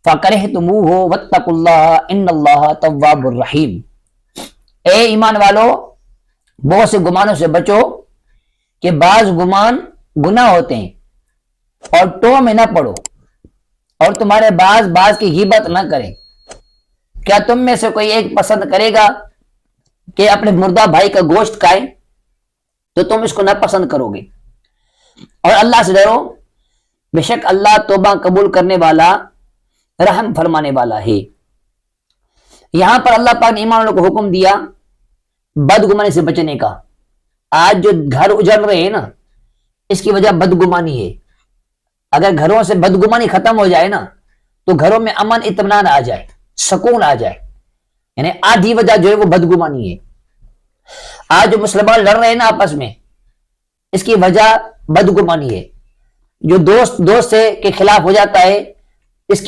فَكَرِهْتُمُوهُ وَاتَّقُوا اللَّهَ إِنَّ اللَّهَ تَوَّابٌ رَحِيمٌ۔ اے ایمان والو، بہت سے گمانوں سے بچو کہ بعض گمان گناہ ہوتے ہیں، اور ٹو میں نہ پڑو، اور تمہارے بعض کی غیبت نہ کریں۔ کیا تم میں سے کوئی ایک پسند کرے گا کہ اپنے مردہ بھائی کا گوشت کھائے؟ تو تم اس کو نہ پسند کرو گے۔ اور اللہ سے ڈرو، بے شک اللہ توبہ قبول کرنے والا، رحم فرمانے والا ہے۔ یہاں پر اللہ پاک نے ایمان والوں کو حکم دیا بدگمانی سے بچنے کا۔ آج جو گھر اجڑ رہے ہیں نا، اس کی وجہ بدگمانی ہے۔ اگر گھروں سے بدگمانی ختم ہو جائے نا تو گھروں میں امن اطمینان آ جائے، سکون آ جائے۔ یعنی آدھی وجہ جو ہے وہ بدگمانی ہے۔ آج جو مسلمان لڑ رہے ہیں نا آپس میں، اس کی وجہ بدگمانی ہے۔ جو دوست کے خلاف ہو جاتا ہے